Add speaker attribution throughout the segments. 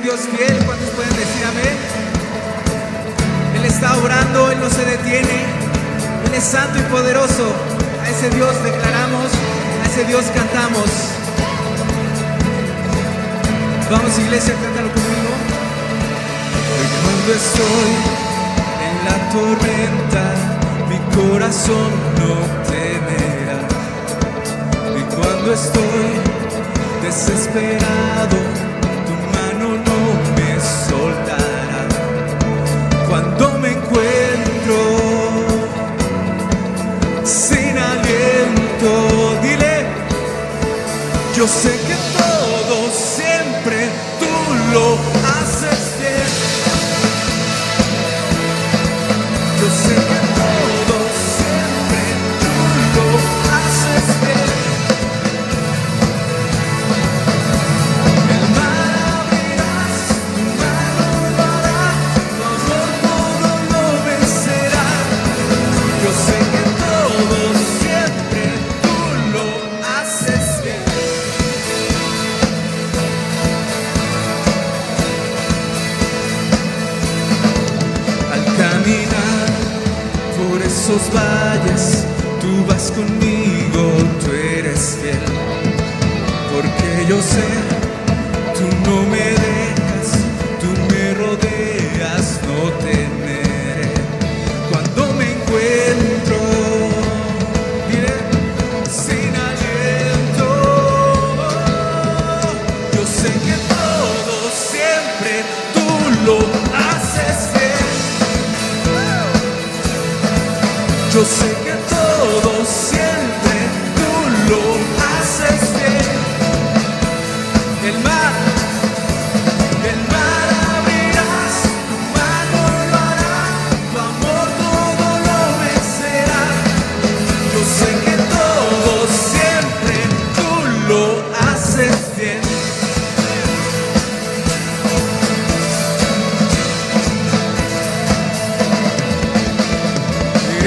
Speaker 1: Dios fiel. ¿Cuántos pueden decir amén? Él está obrando, Él no se detiene. Él es santo y poderoso. A ese Dios declaramos, a ese Dios cantamos. Vamos, iglesia, cántalo conmigo. Hoy cuando estoy en la tormenta, mi corazón no temerá. Y cuando estoy desesperado, tu mano no me soltará. Cuando me encuentro sin aliento, dile, yo sé que todo siempre tú lo haces bien. Yo sé que todo siempre tú lo haces bien. El mar abrirás, tu mano lo hará, tu amor todo lo vencerá. Yo sé que todo siempre tú lo haces bien. Al caminar por esos valles, tú vas conmigo, tú eres fiel. Porque yo sé, tú no me dejas, tú me rodeas, no temeré. Cuando me encuentro, diré, sin aliento, yo sé que todo siempre tú lo haces bien. Yo sé que todo siempre tú lo haces bien. El mar abrirás, tu mano lo hará, tu amor todo lo vencerá. Yo sé que todo siempre tú lo haces bien.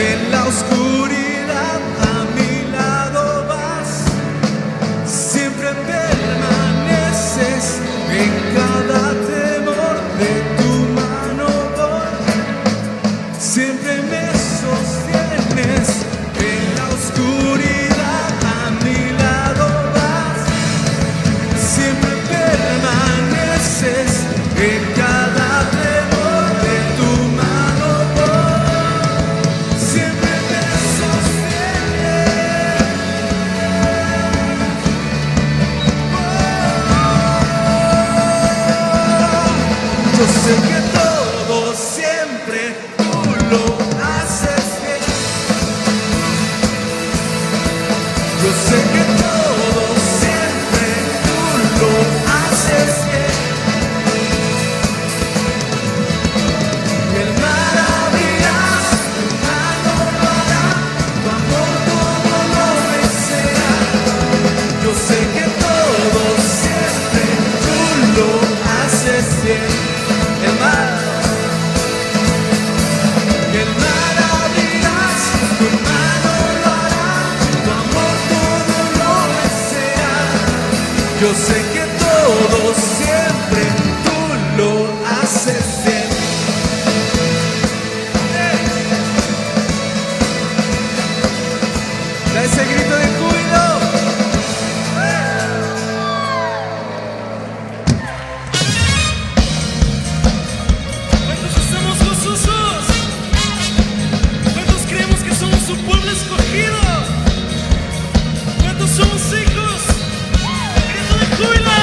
Speaker 1: En la oscuridad a mi lado vas, siempre permaneces en cada temor de tu mano voy, siempre me sostienes. En la oscuridad a mi lado vas, siempre permaneces en cada temor de tu mano voy, siempre me sostienes. Yo sé que todo siempre tú lo haces bien. Yo sé que todo siempre tú lo haces bien. El mar abrirás, tu mano lo hará, tu amor todo lo vencerá. Yo sé que todo siempre tú lo haces bien. El mar abrirás, tu mano lo hará, tu amor todo lo vencerá. Yo sé que todo siempre tú lo haces bien. Da ese grito de júbilo.
Speaker 2: ¿Cuántos estamos gozosos? ¿Cuántos creemos que somos su pueblo escogido? ¿Cuántos somos hijos? ¡Grito de júbilo!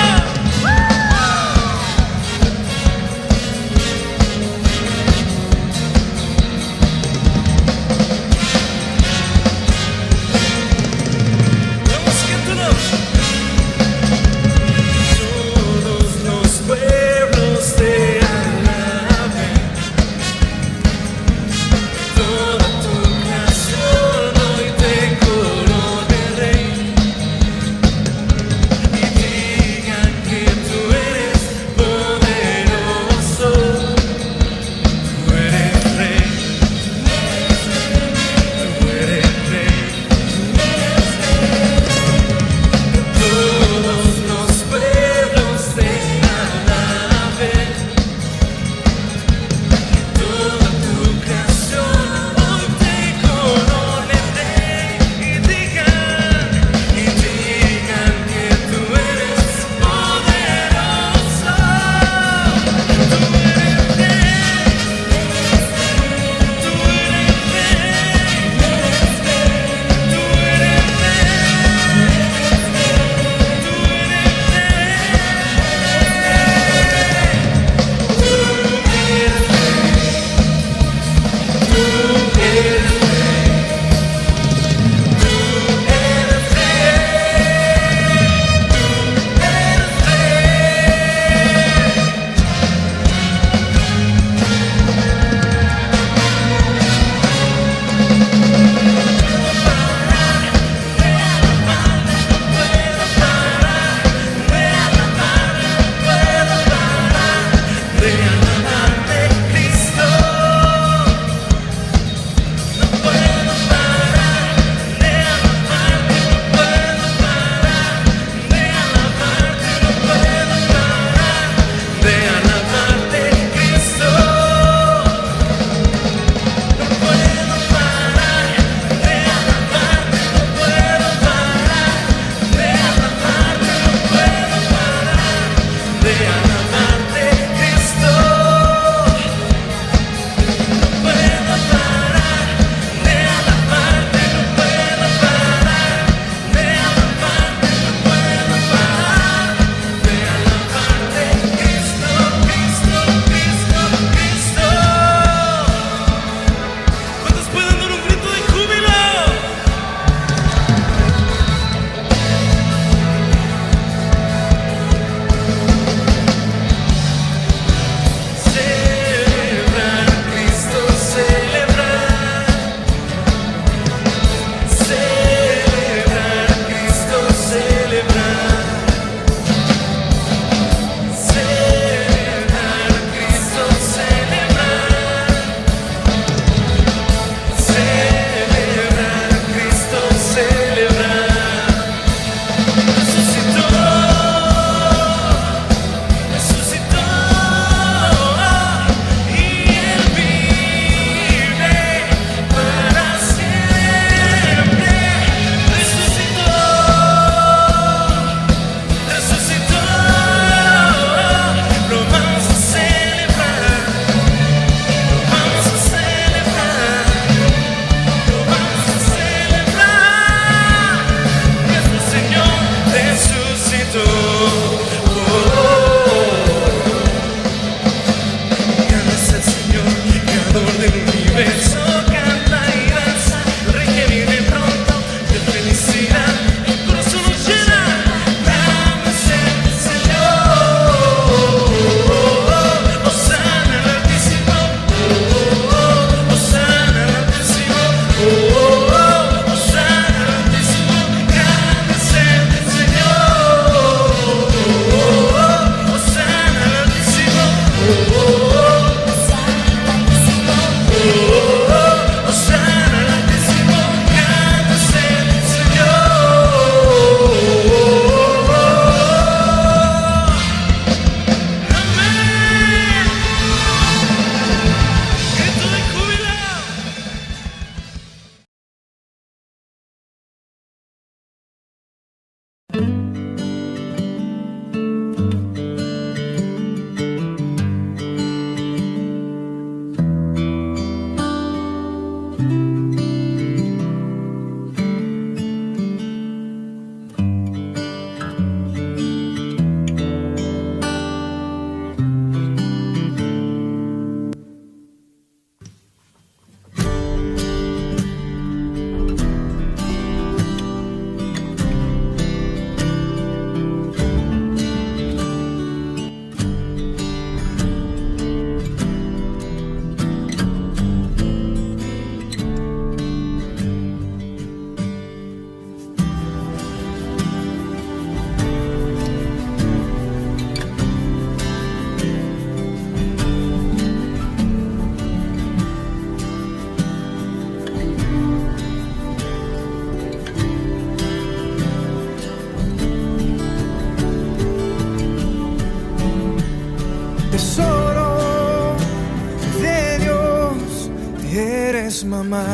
Speaker 1: eres mamá.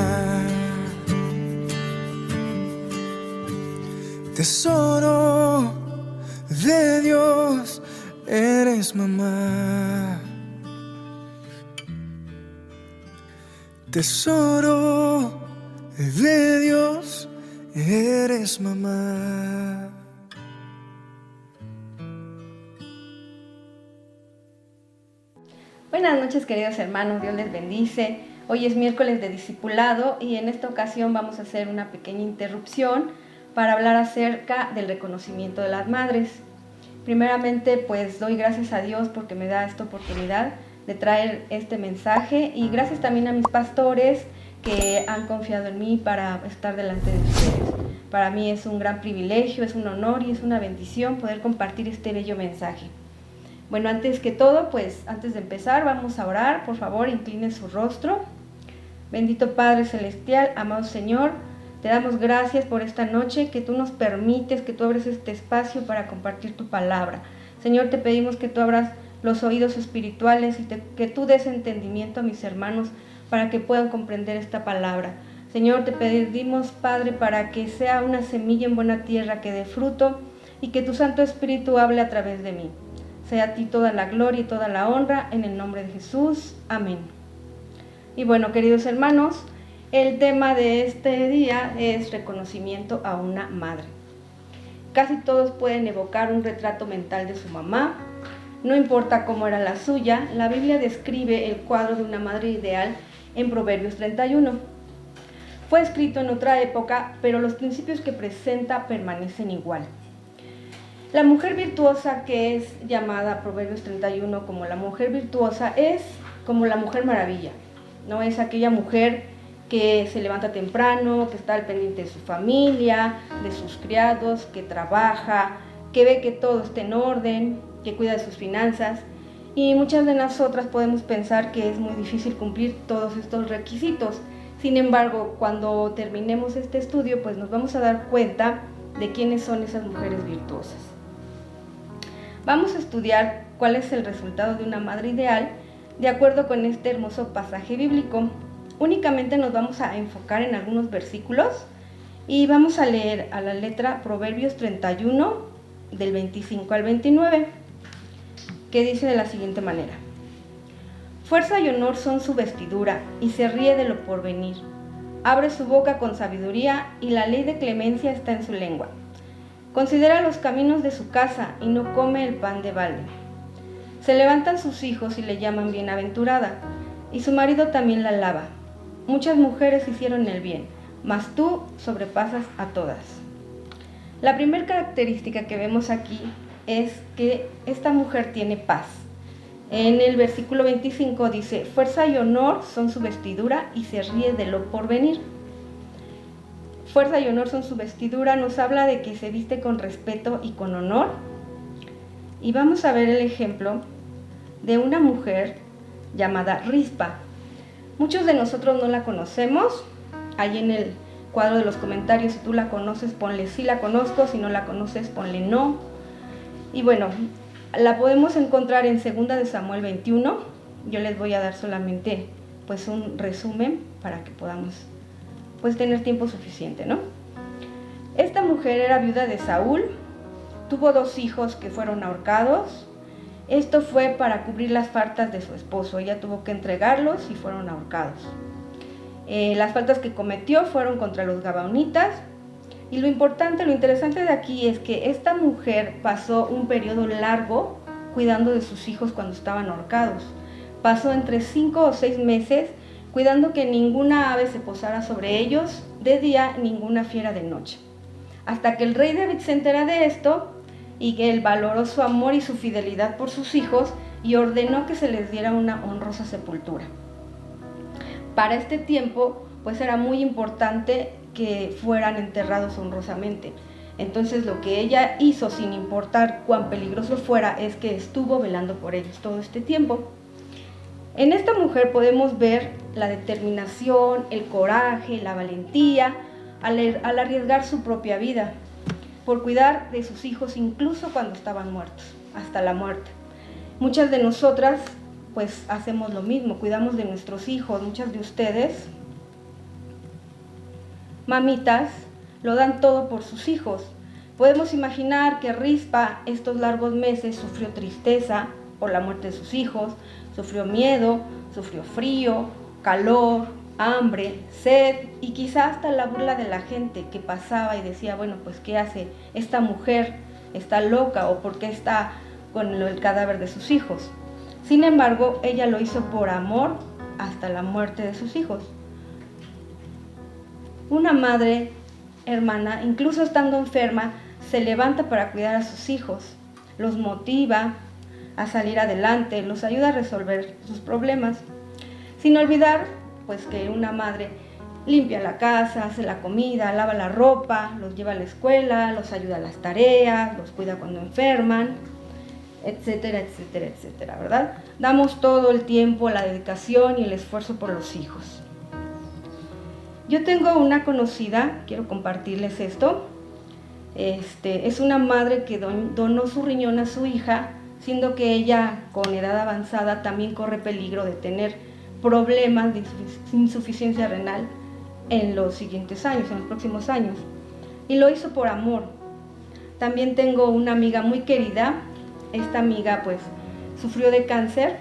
Speaker 1: Tesoro de Dios, eres mamá. Tesoro de Dios, eres mamá.
Speaker 3: Buenas noches, queridos hermanos, Dios les bendice. Hoy es miércoles de discipulado y en esta ocasión vamos a hacer una pequeña interrupción para hablar acerca del reconocimiento de las madres. Primeramente, pues doy gracias a Dios porque me da esta oportunidad de traer este mensaje y gracias también a mis pastores que han confiado en mí para estar delante de ustedes. Para mí es un gran privilegio, es un honor y es una bendición poder compartir este bello mensaje. Bueno, antes que todo, pues antes de empezar vamos a orar. Por favor, incline su rostro. Bendito Padre Celestial, amado Señor, te damos gracias por esta noche que tú nos permites, que tú abres este espacio para compartir tu palabra. Señor, te pedimos que tú abras los oídos espirituales y que tú des entendimiento a mis hermanos para que puedan comprender esta palabra. Señor, te pedimos, Padre, para que sea una semilla en buena tierra que dé fruto y que tu Santo Espíritu hable a través de mí. Sea a ti toda la gloria y toda la honra, en el nombre de Jesús. Amén. Y bueno, queridos hermanos, el tema de este día es reconocimiento a una madre. Casi todos pueden evocar un retrato mental de su mamá. No importa cómo era la suya, la Biblia describe el cuadro de una madre ideal en Proverbios 31. Fue escrito en otra época, pero los principios que presenta permanecen igual. La mujer virtuosa, que es llamada Proverbios 31 como la mujer virtuosa, es como la mujer maravilla. No es aquella mujer que se levanta temprano, que está al pendiente de su familia, de sus criados, que trabaja, que ve que todo esté en orden, que cuida de sus finanzas. Y muchas de nosotras podemos pensar que es muy difícil cumplir todos estos requisitos. Sin embargo, cuando terminemos este estudio, pues nos vamos a dar cuenta de quiénes son esas mujeres virtuosas. Vamos a estudiar cuál es el resultado de una madre ideal de acuerdo con este hermoso pasaje bíblico. Únicamente nos vamos a enfocar en algunos versículos y vamos a leer a la letra Proverbios 31 del 25 al 29, que dice de la siguiente manera: Fuerza y honor son su vestidura y se ríe de lo porvenir. Abre su boca con sabiduría y la ley de clemencia está en su lengua. Considera los caminos de su casa y no come el pan de balde. Se levantan sus hijos y le llaman bienaventurada, y su marido también la alaba. Muchas mujeres hicieron el bien, mas tú sobrepasas a todas. La primera característica que vemos aquí es que esta mujer tiene paz. En el versículo 25 dice: fuerza y honor son su vestidura y se ríe de lo porvenir. Fuerza y honor son su vestidura, nos habla de que se viste con respeto y con honor. Y vamos a ver el ejemplo de una mujer llamada Rispa. Muchos de nosotros no la conocemos. Ahí en el cuadro de los comentarios, si tú la conoces, ponle sí la conozco, si no la conoces, ponle no. Y bueno, la podemos encontrar en 2 de Samuel 21. Yo les voy a dar solamente pues un resumen para que podamos pues tener tiempo suficiente, ¿no? Esta mujer era viuda de Saúl, tuvo 2 hijos que fueron ahorcados. Esto fue para cubrir las faltas de su esposo. Ella tuvo que entregarlos y fueron ahorcados. Las faltas que cometió fueron contra los gabaonitas. Y lo interesante de aquí es que esta mujer pasó un periodo largo cuidando de sus hijos cuando estaban ahorcados. Pasó entre 5 o 6 meses cuidando que ninguna ave se posara sobre ellos de día, ninguna fiera de noche. Hasta que el rey David se entera de esto y que él valoró su amor y su fidelidad por sus hijos y ordenó que se les diera una honrosa sepultura. Para este tiempo, pues era muy importante que fueran enterrados honrosamente. Entonces lo que ella hizo, sin importar cuán peligroso fuera, es que estuvo velando por ellos todo este tiempo. En esta mujer podemos ver la determinación, el coraje, la valentía al arriesgar su propia vida por cuidar de sus hijos incluso cuando estaban muertos, hasta la muerte. Muchas de nosotras pues hacemos lo mismo, cuidamos de nuestros hijos. Muchas de ustedes mamitas lo dan todo por sus hijos. Podemos imaginar que Rispa estos largos meses sufrió tristeza por la muerte de sus hijos, sufrió miedo, sufrió frío, calor, hambre, sed y quizá hasta la burla de la gente que pasaba y decía, bueno, pues ¿qué hace esta mujer? ¿Está loca o por qué está con el cadáver de sus hijos? Sin embargo, ella lo hizo por amor hasta la muerte de sus hijos. Una madre, hermana, incluso estando enferma, se levanta para cuidar a sus hijos, los motiva a salir adelante, los ayuda a resolver sus problemas, sin olvidar pues que una madre limpia la casa, hace la comida, lava la ropa, los lleva a la escuela, los ayuda a las tareas, los cuida cuando enferman, etcétera, etcétera, etcétera, ¿verdad? Damos todo el tiempo, la dedicación y el esfuerzo por los hijos. Yo tengo una conocida, quiero compartirles esto. Es una madre que donó su riñón a su hija, siendo que ella con edad avanzada también corre peligro de tener problemas de insuficiencia renal en los siguientes años, en los próximos años. Y lo hizo por amor. También tengo una amiga muy querida. Esta amiga pues sufrió de cáncer,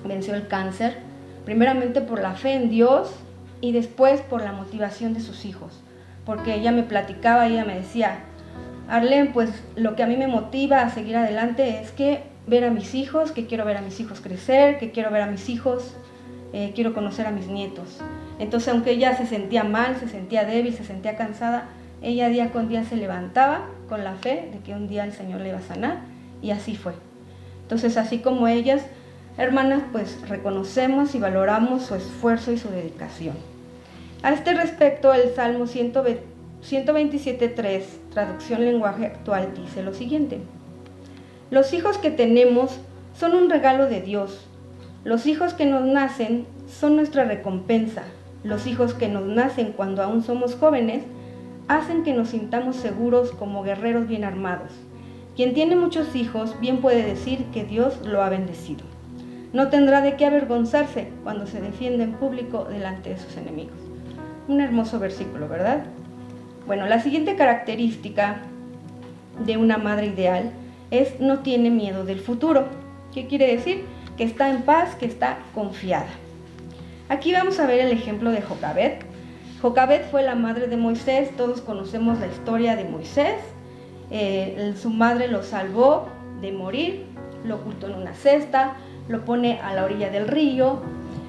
Speaker 3: venció el cáncer, primeramente por la fe en Dios y después por la motivación de sus hijos. Porque ella me platicaba, ella me decía, Arlene, pues lo que a mí me motiva a seguir adelante es que ver a mis hijos, que quiero ver a mis hijos crecer, que quiero ver a mis hijos, quiero conocer a mis nietos. Entonces, aunque ella se sentía mal, se sentía débil, se sentía cansada, ella día con día se levantaba con la fe de que un día el Señor le iba a sanar, y así fue. Entonces, así como ellas, hermanas, pues reconocemos y valoramos su esfuerzo y su dedicación. A este respecto, el Salmo 127.3, traducción lenguaje actual, dice lo siguiente: los hijos que tenemos son un regalo de Dios. Los hijos que nos nacen son nuestra recompensa. Los hijos que nos nacen cuando aún somos jóvenes hacen que nos sintamos seguros como guerreros bien armados. Quien tiene muchos hijos bien puede decir que Dios lo ha bendecido. No tendrá de qué avergonzarse cuando se defiende en público delante de sus enemigos. Un hermoso versículo, ¿verdad? Bueno, la siguiente característica de una madre ideal es no tiene miedo del futuro. ¿Qué quiere decir? Que está en paz, que está confiada. Aquí vamos a ver el ejemplo de Jocabed. Jocabed fue la madre de Moisés. Todos conocemos la historia de Moisés. Su madre lo salvó de morir, lo ocultó en una cesta, lo pone a la orilla del río.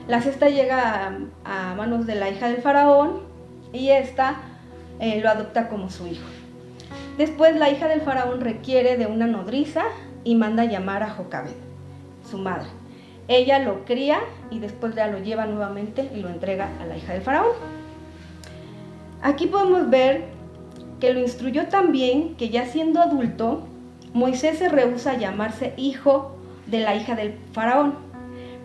Speaker 3: La cesta llega a manos de la hija del faraón y esta lo adopta como su hijo. Después la hija del faraón requiere de una nodriza y manda llamar a Jocabed, su madre. Ella lo cría y después ya lo lleva nuevamente y lo entrega a la hija del faraón. Aquí podemos ver que lo instruyó tan bien que ya siendo adulto, Moisés se rehúsa a llamarse hijo de la hija del faraón,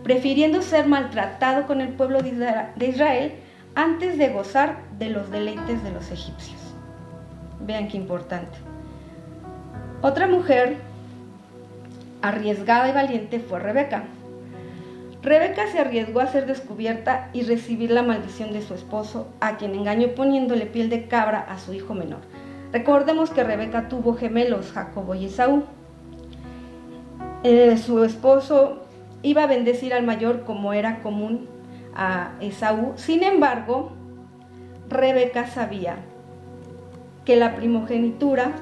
Speaker 3: prefiriendo ser maltratado con el pueblo de Israel antes de gozar de los deleites de los egipcios. Vean qué importante. Otra mujer arriesgada y valiente fue Rebeca. Rebeca se arriesgó a ser descubierta y recibir la maldición de su esposo, a quien engañó poniéndole piel de cabra a su hijo menor. Recordemos que Rebeca tuvo gemelos, Jacobo y Esaú. Su esposo iba a bendecir al mayor como era común a Esaú. Sin embargo, Rebeca sabía que la primogenitura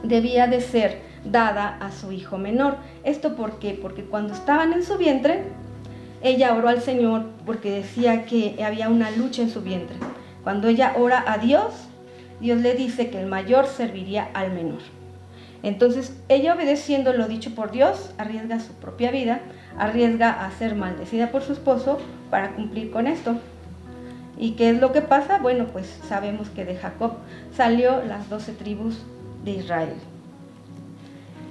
Speaker 3: debía de ser dada a su hijo menor. ¿Esto por qué? Porque cuando estaban en su vientre, ella oró al Señor porque decía que había una lucha en su vientre. Cuando ella ora a Dios, Dios le dice que el mayor serviría al menor. Entonces, ella obedeciendo lo dicho por Dios, arriesga su propia vida, arriesga a ser maldecida por su esposo para cumplir con esto. ¿Y qué es lo que pasa? Bueno, pues sabemos que de Jacob salió las 12 tribus de Israel.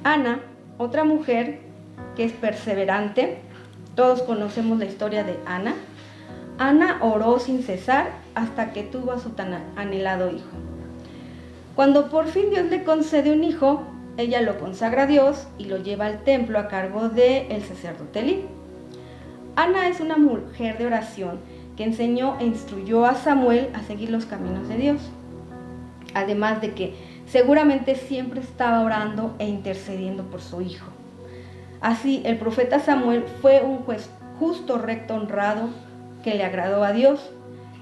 Speaker 3: Ana, otra mujer que es perseverante, todos conocemos la historia de Ana. Ana oró sin cesar hasta que tuvo a su tan anhelado hijo. Cuando por fin Dios le concede un hijo, ella lo consagra a Dios y lo lleva al templo a cargo del sacerdote Elí. Ana es una mujer de oración que enseñó e instruyó a Samuel a seguir los caminos de Dios. Además de que seguramente siempre estaba orando e intercediendo por su hijo. Así, el profeta Samuel fue un juez justo, recto, honrado, que le agradó a Dios,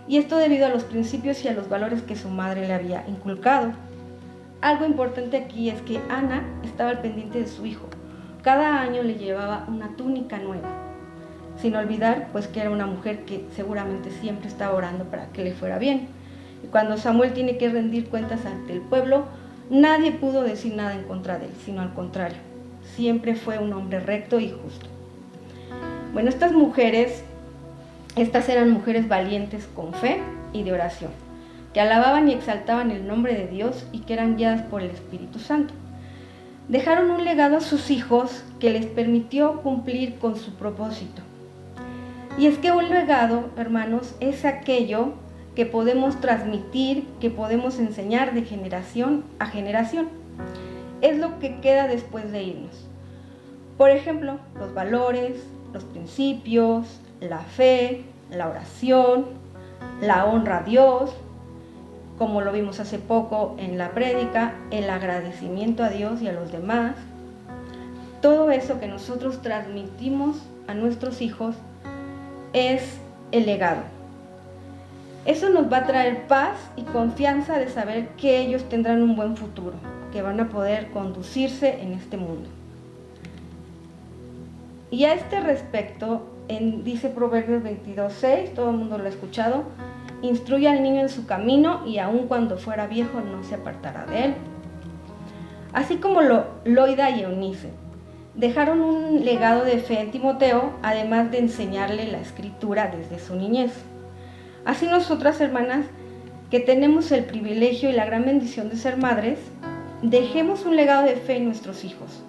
Speaker 3: y esto debido a los principios y a los valores que su madre le había inculcado. Algo importante aquí es que Ana estaba al pendiente de su hijo. Cada año le llevaba una túnica nueva, sin olvidar pues que era una mujer que seguramente siempre estaba orando para que le fuera bien. Y cuando Samuel tiene que rendir cuentas ante el pueblo, nadie pudo decir nada en contra de él, sino al contrario, siempre fue un hombre recto y justo. Bueno, estas eran mujeres valientes con fe y de oración, que alababan y exaltaban el nombre de Dios y que eran guiadas por el Espíritu Santo. Dejaron un legado a sus hijos que les permitió cumplir con su propósito. Y es que un legado, hermanos, es aquello que podemos transmitir, que podemos enseñar de generación a generación. Es lo que queda después de irnos. Por ejemplo, los valores, los principios, la fe, la oración, la honra a Dios, como lo vimos hace poco en la prédica, el agradecimiento a Dios y a los demás. Todo eso que nosotros transmitimos a nuestros hijos es el legado. Eso nos va a traer paz y confianza de saber que ellos tendrán un buen futuro, que van a poder conducirse en este mundo. Y a este respecto, dice Proverbios 22:6, todo el mundo lo ha escuchado: instruye al niño en su camino y aun cuando fuera viejo no se apartará de él. Así como Loida y Eunice dejaron un legado de fe en Timoteo, además de enseñarle la escritura desde su niñez. Así nosotras, hermanas, que tenemos el privilegio y la gran bendición de ser madres, dejemos un legado de fe en nuestros hijos.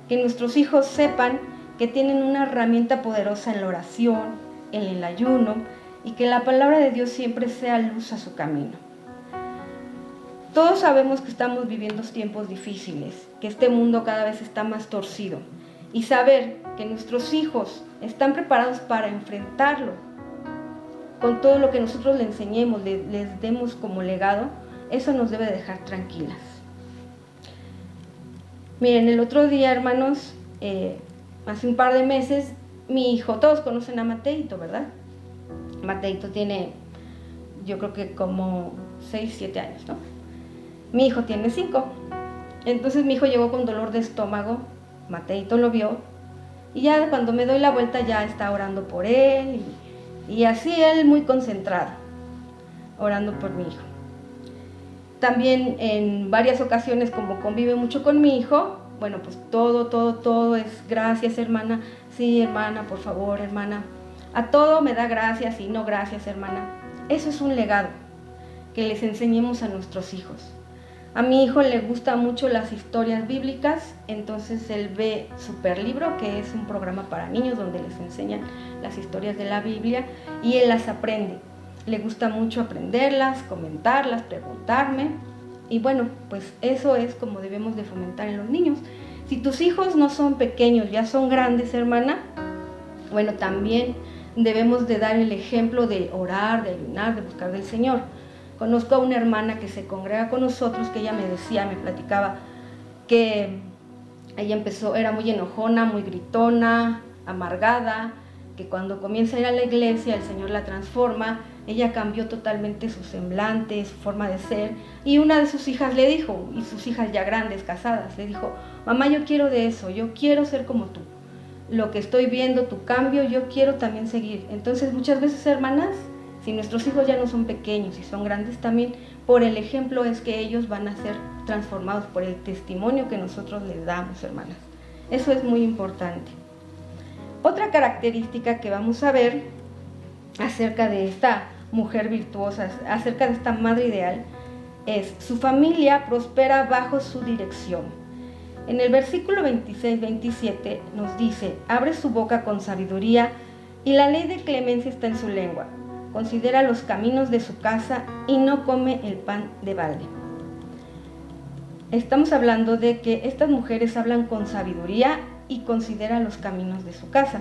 Speaker 3: Que nuestros hijos sepan que tienen una herramienta poderosa en la oración, en el ayuno, y que la palabra de Dios siempre sea luz a su camino. Todos sabemos que estamos viviendo tiempos difíciles, que este mundo cada vez está más torcido, y saber que nuestros hijos están preparados para enfrentarlo con todo lo que nosotros les enseñemos, les demos como legado, eso nos debe dejar tranquilas. Miren, el otro día, hermanos, hace un par de meses, mi hijo, todos conocen a Mateito, ¿verdad? Mateito tiene, yo creo que como 6, 7 años, ¿no? Mi hijo tiene 5. Entonces mi hijo llegó con dolor de estómago, Mateito lo vio, y ya cuando me doy la vuelta ya está orando por él, y así él muy concentrado, orando por mi hijo. También en varias ocasiones, como convive mucho con mi hijo, bueno, pues todo es gracias, hermana, sí, hermana, por favor, hermana. A todo me da gracias y no gracias, hermana. Eso es un legado que les enseñemos a nuestros hijos. A mi hijo le gustan mucho las historias bíblicas, entonces él ve Superlibro, que es un programa para niños donde les enseñan las historias de la Biblia, y él las aprende. Le gusta mucho aprenderlas, comentarlas, preguntarme, y bueno, pues eso es como debemos de fomentar en los niños. Si tus hijos no son pequeños, ya son grandes, hermana, bueno, también debemos de dar el ejemplo de orar, de ayunar, de buscar del Señor. Conozco a una hermana que se congrega con nosotros, que ella me decía, me platicaba, que ella era muy enojona, muy gritona, amargada, que cuando comienza a ir a la iglesia el Señor la transforma, ella cambió totalmente su semblante, su forma de ser, y una de sus hijas le dijo, y sus hijas ya grandes, casadas, le dijo: mamá, yo quiero de eso, yo quiero ser como tú, lo que estoy viendo, tu cambio, yo quiero también seguir. Entonces muchas veces, hermanas, si nuestros hijos ya no son pequeños y son grandes también, por el ejemplo es que ellos van a ser transformados por el testimonio que nosotros les damos, hermanas. Eso es muy importante. Otra característica que vamos a ver acerca de esta mujer virtuosa, acerca de esta madre ideal, es: su familia prospera bajo su dirección. En el versículo 26-27 nos dice: abre su boca con sabiduría y la ley de clemencia está en su lengua. Considera los caminos de su casa y no come el pan de balde. Estamos hablando de que estas mujeres hablan con sabiduría y consideran los caminos de su casa.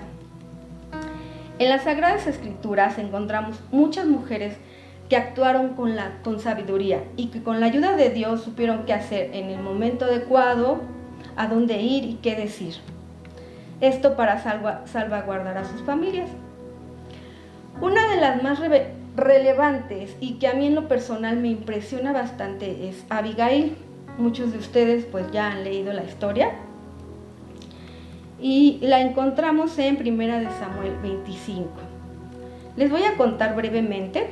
Speaker 3: En las Sagradas Escrituras encontramos muchas mujeres que actuaron con sabiduría y que con la ayuda de Dios supieron qué hacer en el momento adecuado, a dónde ir y qué decir. Esto para salvaguardar a sus familias. Una de las más relevantes y que a mí en lo personal me impresiona bastante es Abigail. Muchos de ustedes pues ya han leído la historia y la encontramos en 1 de Samuel 25. Les voy a contar brevemente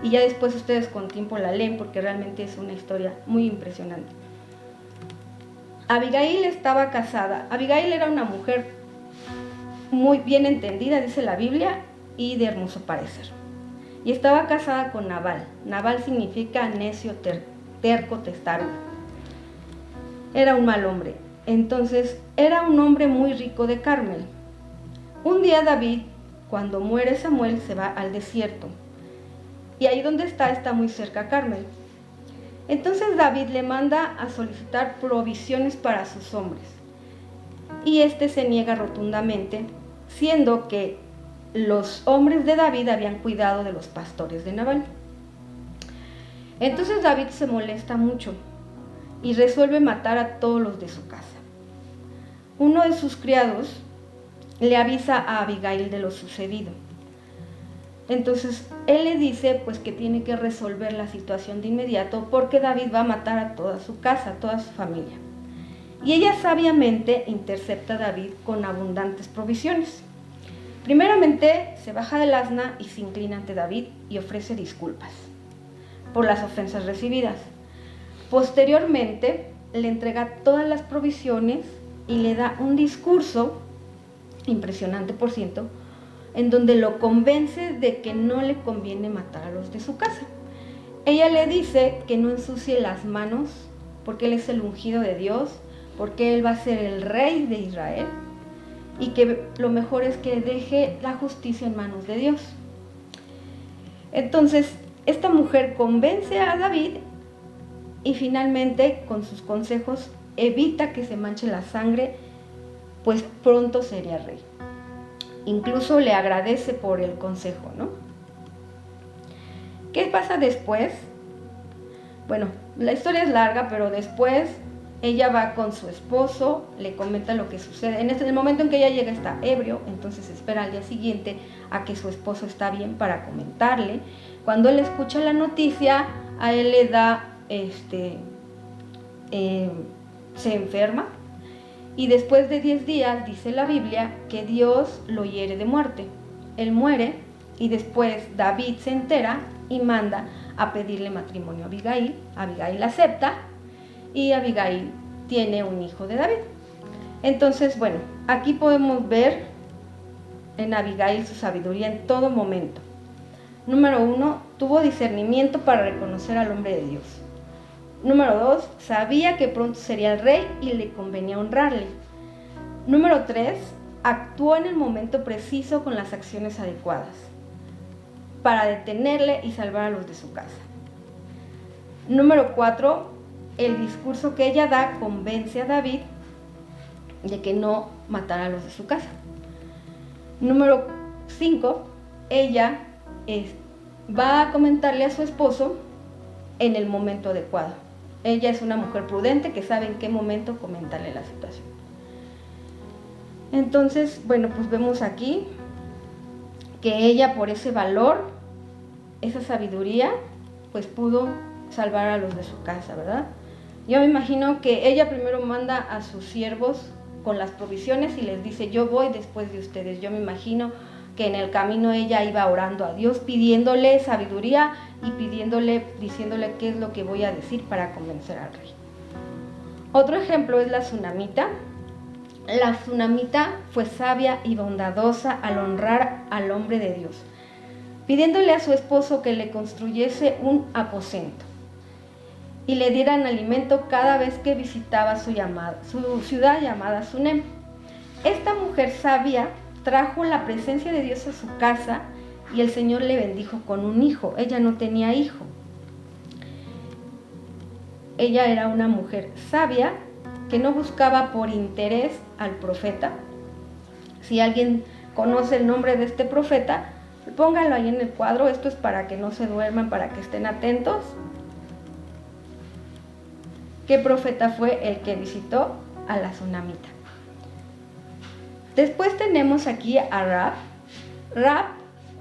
Speaker 3: y ya después ustedes con tiempo la leen porque realmente es una historia muy impresionante. Abigail estaba casada. Abigail era una mujer muy bien entendida, dice la Biblia, y de hermoso parecer. Y estaba casada con Nabal. Nabal significa necio, terco, testarudo. Era un mal hombre. Entonces, era un hombre muy rico de Carmel. Un día David, cuando muere Samuel, se va al desierto. Y ahí donde está muy cerca a Carmel. Entonces David le manda a solicitar provisiones para sus hombres. Y este se niega rotundamente, siendo que los hombres de David habían cuidado de los pastores de Nabal. Entonces David se molesta mucho y resuelve matar a todos los de su casa. Uno de sus criados le avisa a Abigail de lo sucedido. Entonces él le dice pues que tiene que resolver la situación de inmediato porque David va a matar a toda su casa, a toda su familia. Y ella sabiamente intercepta a David con abundantes provisiones. Primeramente se baja del asna y se inclina ante David y ofrece disculpas por las ofensas recibidas. Posteriormente le entrega todas las provisiones y le da un discurso, impresionante por cierto, en donde lo convence de que no le conviene matar a los de su casa. Ella le dice que no ensucie las manos porque él es el ungido de Dios, porque él va a ser el rey de Israel y que lo mejor es que deje la justicia en manos de Dios. Entonces, esta mujer convence a David y finalmente, con sus consejos, evita que se manche la sangre, pues pronto sería rey. Incluso le agradece por el consejo, ¿no? ¿Qué pasa después? Bueno, la historia es larga, pero después ella va con su esposo, le comenta lo que sucede. En el momento en que ella llega está ebrio, entonces espera al día siguiente a que su esposo está bien para comentarle. Cuando él escucha la noticia, a él le da, se enferma. Y después de 10 días, dice la Biblia, que Dios lo hiere de muerte. Él muere y después David se entera y manda a pedirle matrimonio a Abigail. Abigail acepta y Abigail tiene un hijo de David. Entonces, bueno, aquí podemos ver en Abigail su sabiduría en todo momento. Número 1, tuvo discernimiento para reconocer al hombre de Dios. Número 2, sabía que pronto sería el rey y le convenía honrarle. Número 3, actuó en el momento preciso con las acciones adecuadas para detenerle y salvar a los de su casa. Número 4, el discurso que ella da convence a David de que no matara a los de su casa. Número 5, ella va a comentarle a su esposo en el momento adecuado. Ella es una mujer prudente que sabe en qué momento comentarle la situación. Entonces, bueno, pues vemos aquí que ella por ese valor, esa sabiduría, pues pudo salvar a los de su casa, ¿verdad? Yo me imagino que ella primero manda a sus siervos con las provisiones y les dice, yo voy después de ustedes. Yo me imagino que en el camino ella iba orando a Dios, pidiéndole sabiduría y diciéndole qué es lo que voy a decir para convencer al rey. Otro ejemplo es la tsunamita. La tsunamita fue sabia y bondadosa al honrar al hombre de Dios, pidiéndole a su esposo que le construyese un aposento y le dieran alimento cada vez que visitaba su ciudad llamada Sunem. Esta mujer sabia trajo la presencia de Dios a su casa y el Señor le bendijo con un hijo. Ella no tenía hijo. Ella era una mujer sabia que no buscaba por interés al profeta. Si alguien conoce el nombre de este profeta, pónganlo ahí en el cuadro. Esto es para que no se duerman, para que estén atentos. ¿Qué profeta fue el que visitó a la tsunamita? Después tenemos aquí a Rahab. Rahab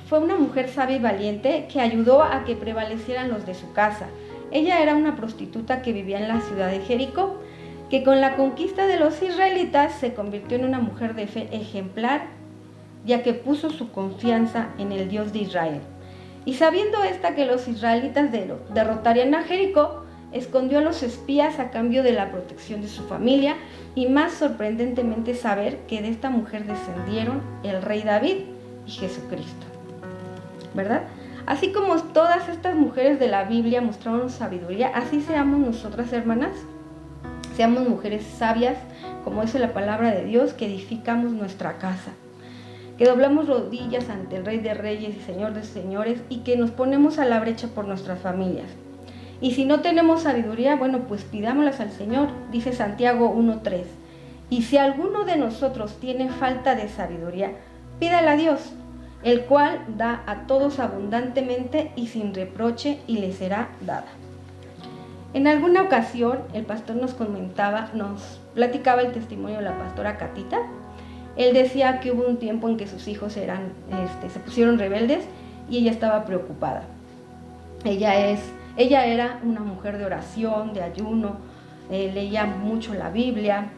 Speaker 3: fue una mujer sabia y valiente que ayudó a que prevalecieran los de su casa. Ella era una prostituta que vivía en la ciudad de Jericó, que con la conquista de los israelitas se convirtió en una mujer de fe ejemplar, ya que puso su confianza en el Dios de Israel. Y sabiendo esta que los israelitas derrotarían a Jericó, escondió a los espías a cambio de la protección de su familia, y más sorprendentemente saber que de esta mujer descendieron el rey David y Jesucristo, ¿verdad? Así como todas estas mujeres de la Biblia mostraron sabiduría, así seamos nosotras, hermanas. Seamos mujeres sabias, como dice la palabra de Dios, que edificamos nuestra casa, que doblamos rodillas ante el Rey de Reyes y Señor de Señores, y que nos ponemos a la brecha por nuestras familias. Y si no tenemos sabiduría, bueno, pues pidámoslas al Señor, dice Santiago 1:3. Y si alguno de nosotros tiene falta de sabiduría, pídala a Dios, el cual da a todos abundantemente y sin reproche, y le será dada. En alguna ocasión el pastor nos platicaba el testimonio de la pastora Catita. Él decía que hubo un tiempo en que sus hijos se pusieron rebeldes y ella estaba preocupada. Ella era una mujer de oración, de ayuno, leía mucho la Biblia.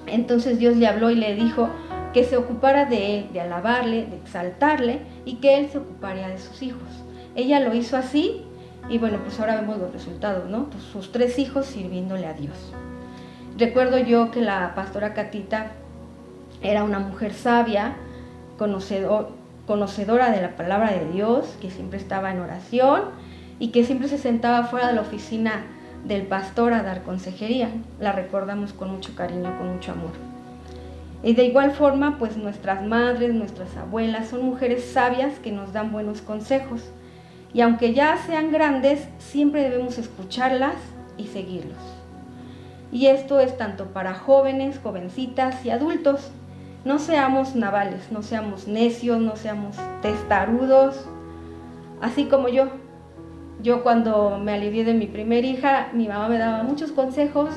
Speaker 3: Entonces Dios le habló y le dijo que se ocupara de él, de alabarle, de exaltarle, y que él se ocuparía de sus hijos. Ella lo hizo así, y bueno, pues ahora vemos los resultados, ¿no? Pues sus 3 hijos sirviéndole a Dios. Recuerdo yo que la pastora Catita era una mujer sabia, conocedora de la palabra de Dios, que siempre estaba en oración y que siempre se sentaba fuera de la oficina del pastor a dar consejería. La recordamos con mucho cariño, con mucho amor. Y de igual forma, pues nuestras madres, nuestras abuelas son mujeres sabias que nos dan buenos consejos. Y aunque ya sean grandes, siempre debemos escucharlas y seguirlos. Y esto es tanto para jóvenes, jovencitas y adultos. No seamos navales, no seamos necios, no seamos testarudos. Así como yo. Yo cuando me alivié de mi primer hija, mi mamá me daba muchos consejos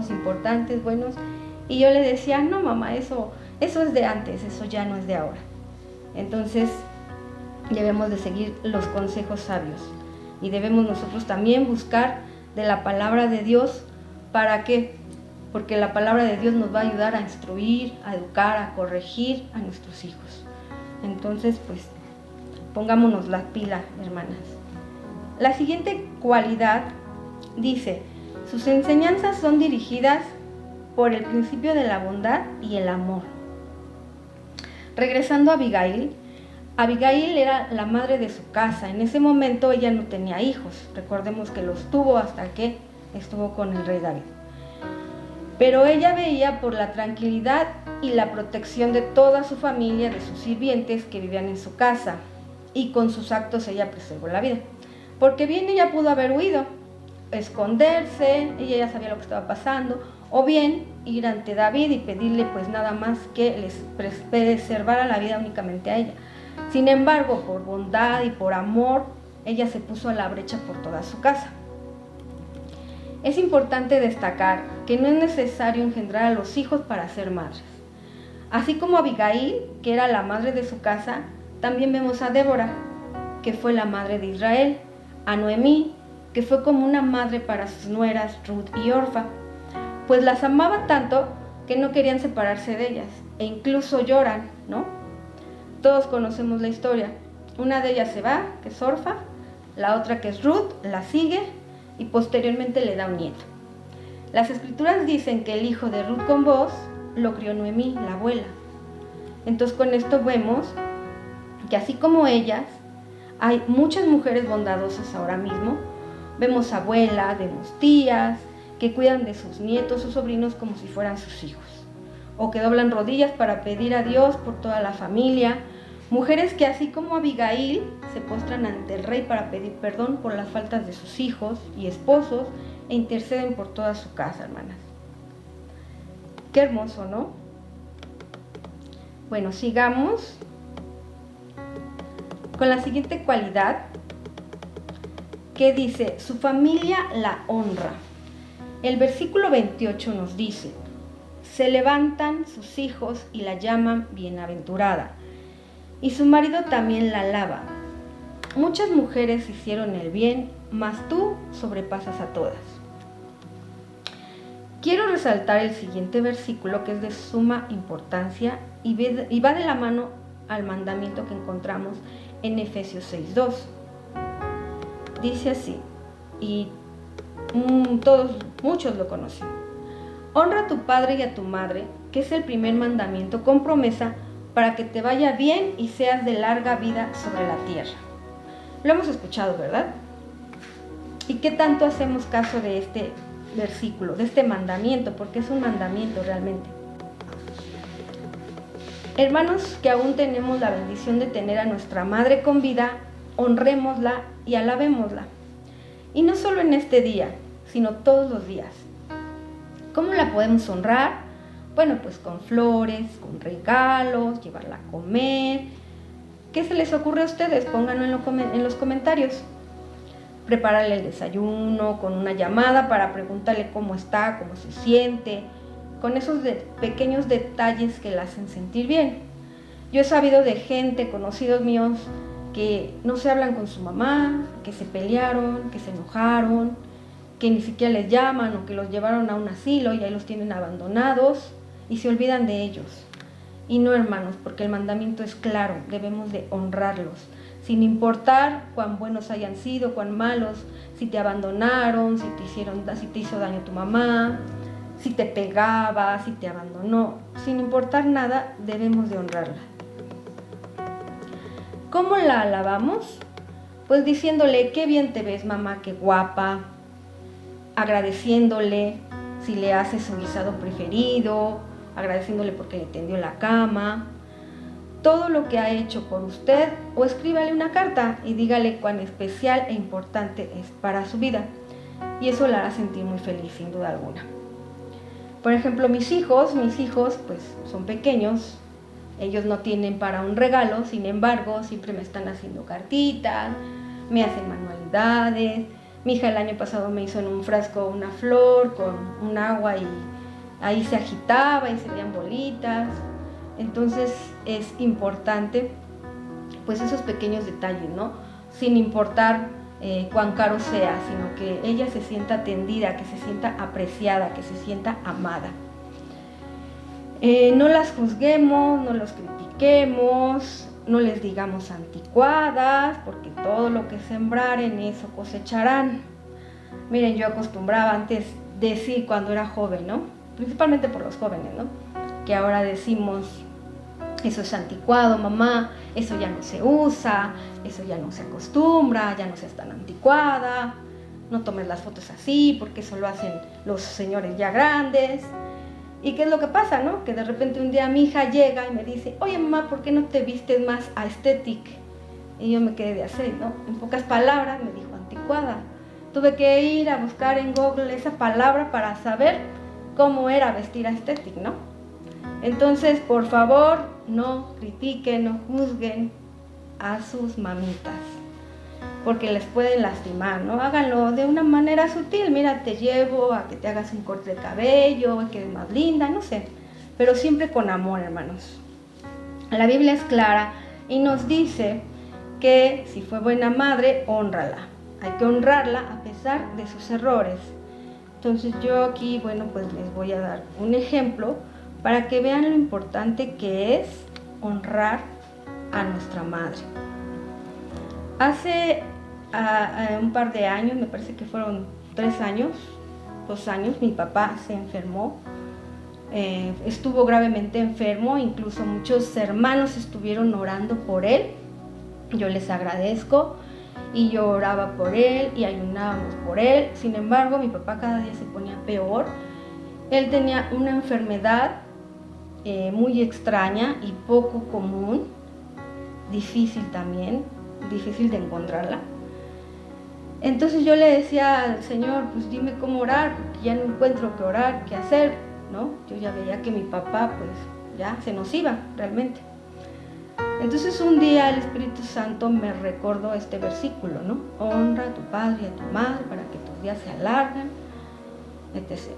Speaker 3: importantes, buenos. Y yo le decía, no mamá, eso es de antes, eso ya no es de ahora. Entonces debemos de seguir los consejos sabios. Y debemos nosotros también buscar de la palabra de Dios. ¿Para qué? Porque la palabra de Dios nos va a ayudar a instruir, a educar, a corregir a nuestros hijos. Entonces, pues, pongámonos la pila, hermanas. La siguiente cualidad dice, sus enseñanzas son dirigidas por el principio de la bondad y el amor. Regresando a Abigail, Abigail era la madre de su casa. En ese momento ella no tenía hijos. Recordemos que los tuvo hasta que estuvo con el rey David. Pero ella veía por la tranquilidad y la protección de toda su familia, de sus sirvientes que vivían en su casa. Y con sus actos ella preservó la vida. Porque bien ella pudo haber huido, esconderse, ella ya sabía lo que estaba pasando, o bien ir ante David y pedirle pues nada más que les preservara la vida únicamente a ella. Sin embargo, por bondad y por amor, ella se puso a la brecha por toda su casa. Es importante destacar que no es necesario engendrar a los hijos para ser madres. Así como Abigail, que era la madre de su casa, también vemos a Débora, que fue la madre de Israel, a Noemí, que fue como una madre para sus nueras Ruth y Orfa, pues las amaba tanto que no querían separarse de ellas, e incluso lloran, ¿no? Todos conocemos la historia. Una de ellas se va, que es Orfa, la otra, que es Ruth, la sigue y posteriormente le da un nieto. Las escrituras dicen que el hijo de Ruth con Boaz lo crió Noemí, la abuela. Entonces con esto vemos que así como ellas, hay muchas mujeres bondadosas ahora mismo. Vemos abuelas, vemos tías, que cuidan de sus nietos, sus sobrinos como si fueran sus hijos. O que doblan rodillas para pedir a Dios por toda la familia. Mujeres que así como Abigail se postran ante el rey para pedir perdón por las faltas de sus hijos y esposos e interceden por toda su casa, hermanas. Qué hermoso, ¿no? Bueno, sigamos con la siguiente cualidad que dice, su familia la honra. El versículo 28 nos dice, se levantan sus hijos y la llaman bienaventurada, y su marido también la alaba. Muchas mujeres hicieron el bien, mas tú sobrepasas a todas. Quiero resaltar el siguiente versículo que es de suma importancia y va de la mano al mandamiento que encontramos en Efesios 6:2. Dice así, y muchos lo conocen. Honra a tu padre y a tu madre, que es el primer mandamiento con promesa para que te vaya bien y seas de larga vida sobre la tierra. Lo hemos escuchado, ¿verdad? ¿Y qué tanto hacemos caso de este versículo, de este mandamiento? Porque es un mandamiento realmente. Hermanos, que aún tenemos la bendición de tener a nuestra madre con vida, honrémosla y alabémosla. Y no solo en este día, sino todos los días. ¿Cómo la podemos honrar? Bueno, pues con flores, con regalos, llevarla a comer. ¿Qué se les ocurre a ustedes? Pónganlo en los comentarios. Prepararle el desayuno, con una llamada para preguntarle cómo está, cómo se siente, con esos pequeños detalles que la hacen sentir bien. Yo he sabido de gente, conocidos míos, que no se hablan con su mamá, que se pelearon, que se enojaron, que ni siquiera les llaman o que los llevaron a un asilo y ahí los tienen abandonados y se olvidan de ellos. Y no, hermanos, porque el mandamiento es claro, debemos de honrarlos, sin importar cuán buenos hayan sido, cuán malos, si te abandonaron, si te hizo daño tu mamá, si te pegaba, si te abandonó, sin importar nada, debemos de honrarla. ¿Cómo la alabamos? Pues diciéndole, qué bien te ves, mamá, qué guapa, agradeciéndole si le hace su guisado preferido, agradeciéndole porque le tendió la cama, todo lo que ha hecho por usted, o escríbale una carta y dígale cuán especial e importante es para su vida, y eso la hará sentir muy feliz, sin duda alguna. Por ejemplo, mis hijos pues son pequeños, ellos no tienen para un regalo, sin embargo, siempre me están haciendo cartitas, me hacen manualidades. Mi hija el año pasado me hizo en un frasco una flor con un agua y ahí se agitaba y se veían bolitas. Entonces es importante pues esos pequeños detalles, ¿no? Sin importar cuán caro sea, sino que ella se sienta atendida, que se sienta apreciada, que se sienta amada. No las juzguemos, no los critiquemos, no les digamos anticuadas, porque todo lo que sembraren eso cosecharán. Miren, yo acostumbraba antes decir cuando era joven, ¿no? Principalmente por los jóvenes, ¿no? Que ahora decimos, eso es anticuado, mamá, eso ya no se usa, eso ya no se acostumbra, ya no seas tan anticuada, no tomes las fotos así, porque eso lo hacen los señores ya grandes. ¿Y qué es lo que pasa, no? Que de repente un día mi hija llega y me dice, oye mamá, ¿por qué no te vistes más aesthetic? Y yo me quedé de hacer, ¿no? En pocas palabras me dijo anticuada. Tuve que ir a buscar en Google esa palabra para saber cómo era vestir aesthetic, ¿no? Entonces, por favor, no critiquen, no juzguen a sus mamitas, porque les pueden lastimar, ¿no? Háganlo de una manera sutil. Mira, te llevo a que te hagas un corte de cabello, a que eres más linda, no sé, pero siempre con amor, hermanos. La Biblia es clara y nos dice que si fue buena madre, hónrala. Hay que honrarla a pesar de sus errores. Entonces yo aquí, bueno, pues les voy a dar un ejemplo para que vean lo importante que es honrar a nuestra madre. Hace un par de años, me parece que fueron 2 años, mi papá se enfermó, estuvo gravemente enfermo, incluso muchos hermanos estuvieron orando por él. Yo les agradezco y yo oraba por él y ayunábamos por él. Sin embargo, mi papá cada día se ponía peor. Él tenía una enfermedad muy extraña y poco común, difícil de encontrarla. Entonces yo le decía al Señor, pues dime cómo orar, porque ya no encuentro qué orar, qué hacer, ¿no? Yo ya veía que mi papá pues ya se nos iba realmente. Entonces un día el Espíritu Santo me recordó este versículo, ¿no? Honra a tu padre y a tu madre para que tus días se alarguen, etc.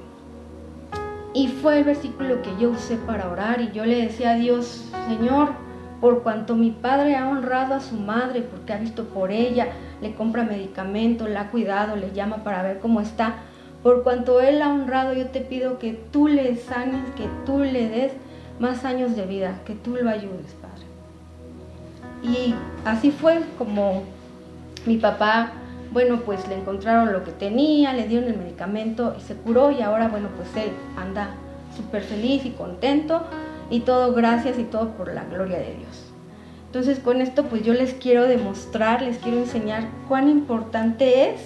Speaker 3: Y fue el versículo que yo usé para orar, y yo le decía a Dios: Señor, por cuanto mi padre ha honrado a su madre, porque ha visto por ella, le compra medicamentos, la ha cuidado, le llama para ver cómo está, por cuanto él ha honrado, yo te pido que tú le sanes, que tú le des más años de vida, que tú lo ayudes, Padre. Y así fue como mi papá, bueno, pues le encontraron lo que tenía, le dieron el medicamento y se curó, y ahora, bueno, pues él anda súper feliz y contento, y todo gracias y todo por la gloria de Dios. Entonces, con esto pues yo les quiero demostrar, les quiero enseñar cuán importante es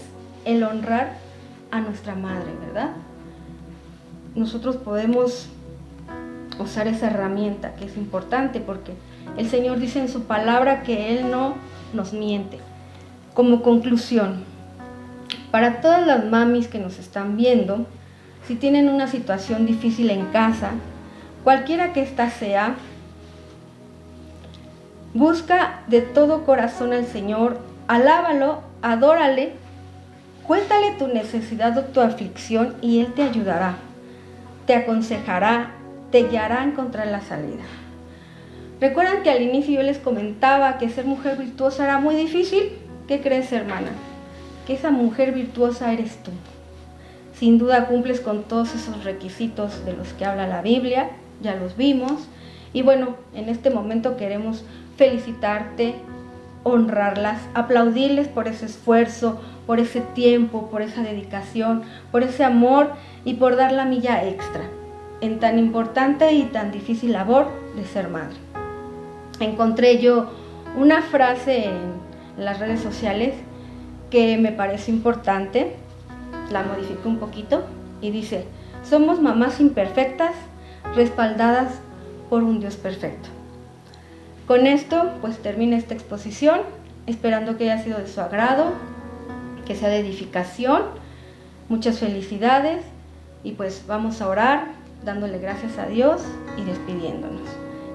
Speaker 3: el honrar a nuestra madre, ¿verdad? Nosotros podemos usar esa herramienta que es importante, porque el Señor dice en su palabra que Él no nos miente. Como conclusión, para todas las mamis que nos están viendo, si tienen una situación difícil en casa, cualquiera que ésta sea, busca de todo corazón al Señor, alábalo, adórale, cuéntale tu necesidad o tu aflicción, y Él te ayudará, te aconsejará, te guiará a encontrar la salida. ¿Recuerdan que al inicio yo les comentaba que ser mujer virtuosa era muy difícil? ¿Qué crees, hermana? Que esa mujer virtuosa eres tú. Sin duda cumples con todos esos requisitos de los que habla la Biblia, ya los vimos. Y bueno, en este momento queremos felicitarte, honrarlas, aplaudirles por ese esfuerzo, por ese tiempo, por esa dedicación, por ese amor y por dar la milla extra en tan importante y tan difícil labor de ser madre. Encontré yo una frase en las redes sociales que me parece importante, la modifiqué un poquito y dice: somos mamás imperfectas respaldadas por un Dios perfecto. Con esto pues termina esta exposición, esperando que haya sido de su agrado, que sea de edificación. Muchas felicidades, y pues vamos a orar dándole gracias a Dios y despidiéndonos.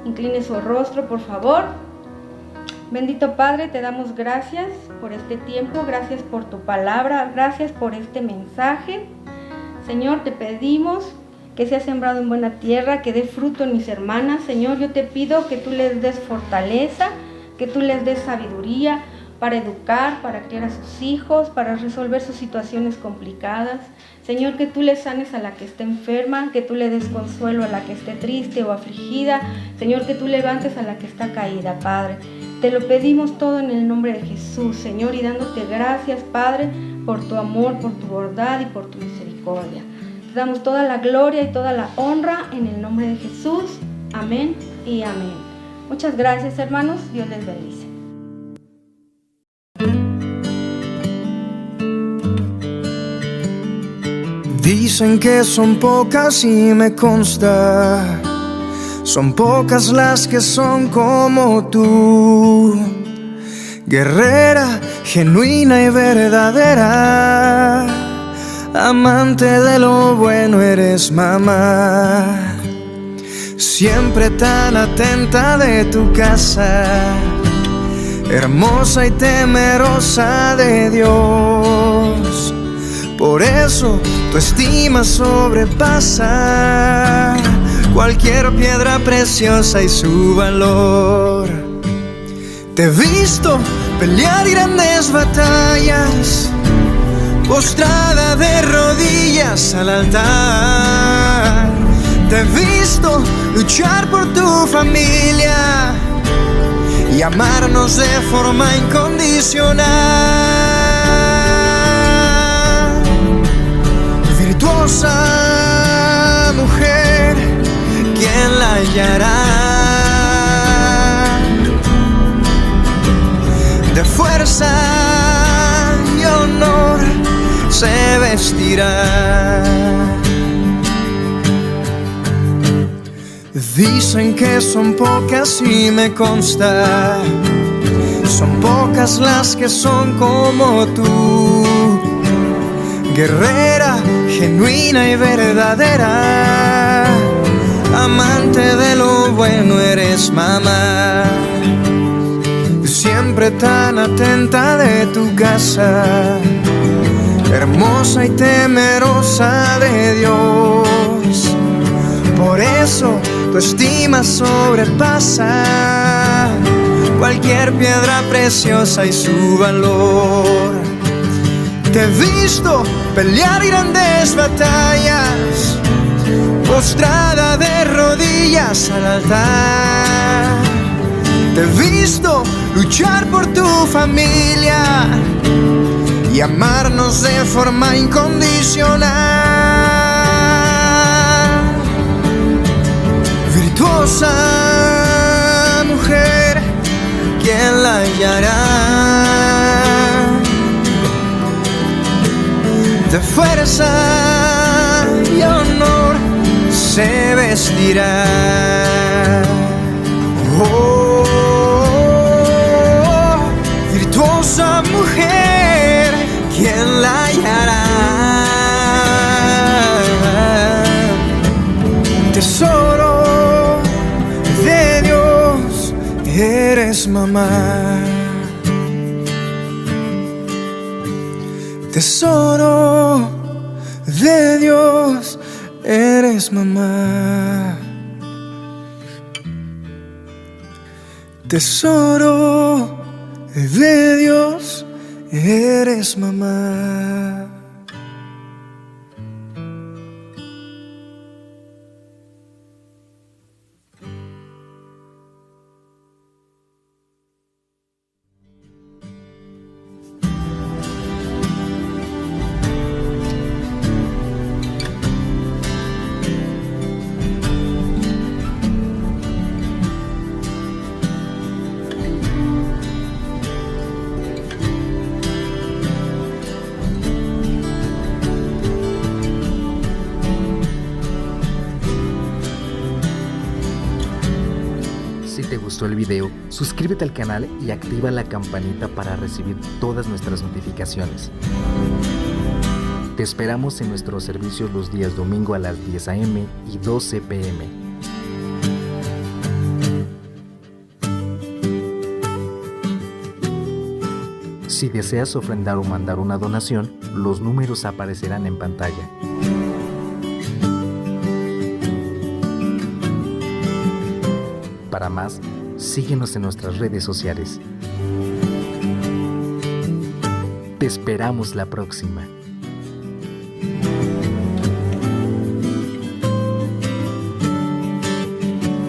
Speaker 3: Incline su rostro, por favor. Bendito Padre, te damos gracias por este tiempo, gracias por tu palabra, gracias por este mensaje. Señor, te pedimos que sea sembrado en buena tierra, que dé fruto en mis hermanas. Señor, yo te pido que tú les des fortaleza, que tú les des sabiduría para educar, para criar a sus hijos, para resolver sus situaciones complicadas. Señor, que tú le sanes a la que esté enferma, que tú le des consuelo a la que esté triste o afligida. Señor, que tú levantes a la que está caída, Padre. Te lo pedimos todo en el nombre de Jesús, Señor, y dándote gracias, Padre, por tu amor, por tu bondad y por tu misericordia. Te damos toda la gloria y toda la honra en el nombre de Jesús. Amén y amén. Muchas gracias, hermanos. Dios les bendice.
Speaker 4: Dicen que son pocas y me consta, son pocas las que son como tú, guerrera, genuina y verdadera, amante de lo bueno eres mamá, siempre tan atenta de tu casa, hermosa y temerosa de Dios. Por eso tu estima sobrepasa cualquier piedra preciosa y su valor. Te he visto pelear grandes batallas, postrada de rodillas al altar. Te he visto luchar por tu familia y amarnos de forma incondicional. Virtuosa mujer, ¿quién la hallará? De fuerza y honor se vestirá. Dicen que son pocas y me consta, son pocas las que son como tú, guerrera, genuina y verdadera, amante de lo bueno eres mamá. Siempre tan atenta de tu casa, hermosa y temerosa de Dios. Por eso tu estima sobrepasa cualquier piedra preciosa y su valor. Te he visto pelear grandes batallas, postrada de rodillas al altar. Te he visto luchar por tu familia y amarnos de forma incondicional. Virtuosa mujer, ¿quién la hallará? De fuerza y honor se vestirá. Oh, virtuosa mujer, ¿quién la hallará? Tesoro de Dios, eres mamá. Tesoro de Dios, eres mamá. Tesoro de Dios, eres mamá.
Speaker 5: Si te gustó el video, suscríbete al canal y activa la campanita para recibir todas nuestras notificaciones. Te esperamos en nuestros servicios los días domingo a las 10 a.m. y 12 p.m. Si deseas ofrendar o mandar una donación, los números aparecerán en pantalla. Para más, síguenos en nuestras redes sociales. Te esperamos la próxima.